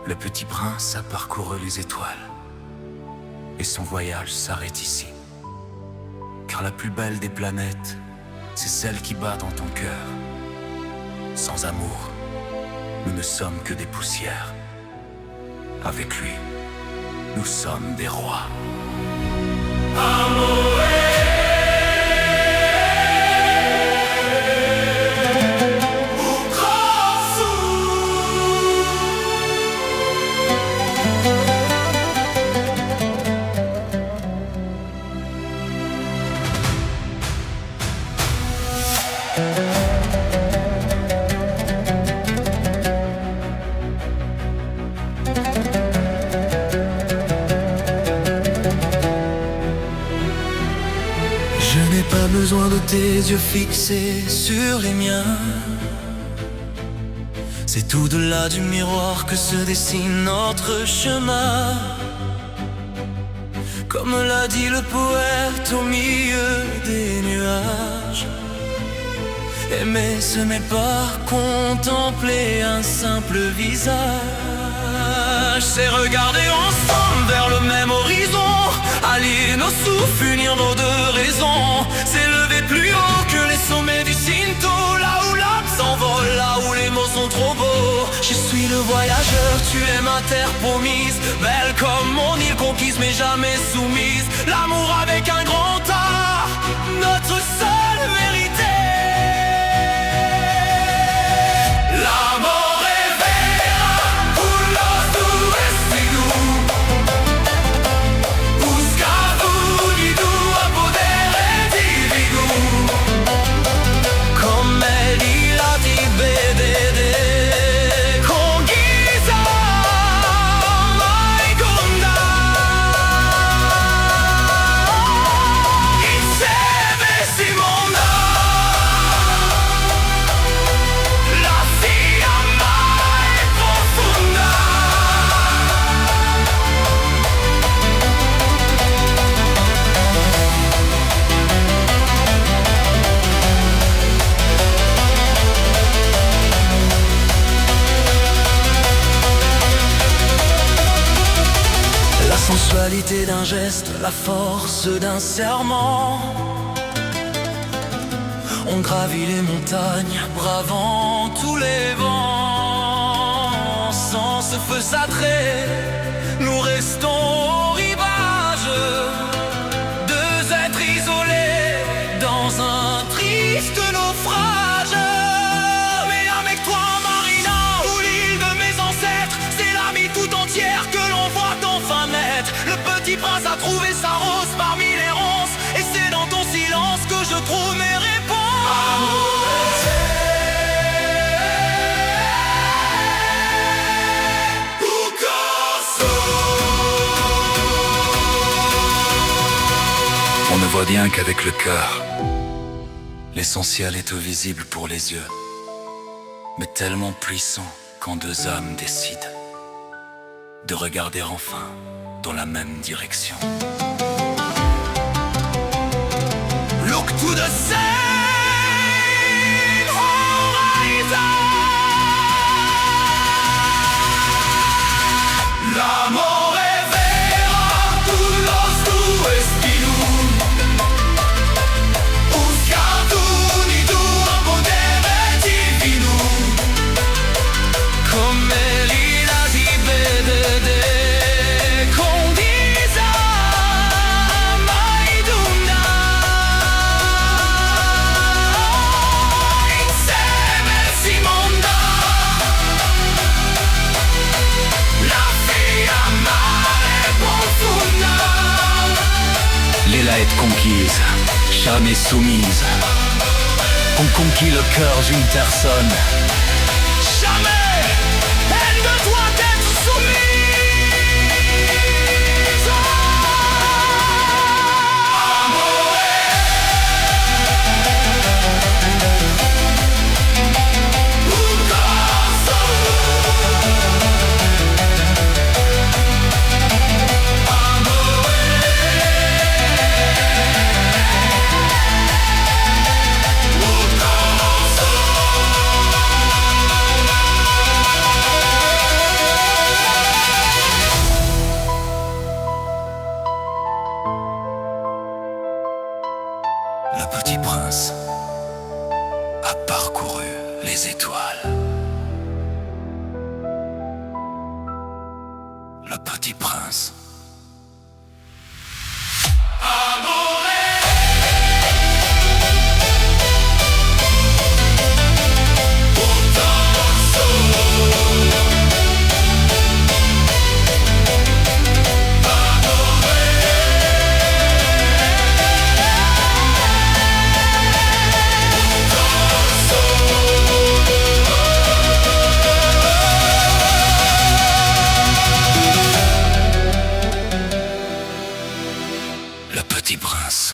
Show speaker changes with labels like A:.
A: Le petit prince a parcouru les étoiles, et son voyage s'arrête ici. Car la plus belle des planètes, c'est celle qui bat dans ton cœur. Sans amour, nous ne sommes que des poussières. Avec lui, nous sommes des rois.
B: Je n'ai pas besoin de tes yeux fixés sur les miens. C'est au-delà du miroir que se dessine notre chemin. Comme l'a dit le poète au milieu des nuages, aimer ce n'est pas contempler un simple visage. C'est regarder ensemble vers le même horizon, allier nos souffles, unir nos deux raisons. S'élever plus haut que les sommets du Cinto, là où l'âme s'envole, là où les mots sont trop beaux. Je suis le voyageur, tu es ma terre promise, belle comme mon île conquise mais jamais soumise. L'amour avec un grand A, notre seule vérité. La sensualité d'un geste, la force d'un serment. On gravit les montagnes, bravant tous les vents. Sans ce feu sacré, nous restons au rivage. Deux êtres isolés dans un triste naufrage. Mais avec toi, Marina, ou l'île de mes ancêtres, c'est l'amie tout entière que l'on voit enfin naître. Le petit prince a trouvé sa rose parmi les ronces, et c'est dans ton silence que je trouve mes réponses.
A: On ne voit bien qu'avec le cœur. L'essentiel est au visible pour les yeux, mais tellement puissant quand deux âmes décident de regarder enfin dans la même direction.
B: Look to the same horizon. L'amore vera, tu los tues stilum. Uscatuni tua potere divinum. Come l'ira di vedere.
A: Léla est conquise, jamais soumise. On conquit le cœur d'une personne.
B: Jamais elle ne doit être soumise.
A: prince a parcouru les étoiles. Le petit prince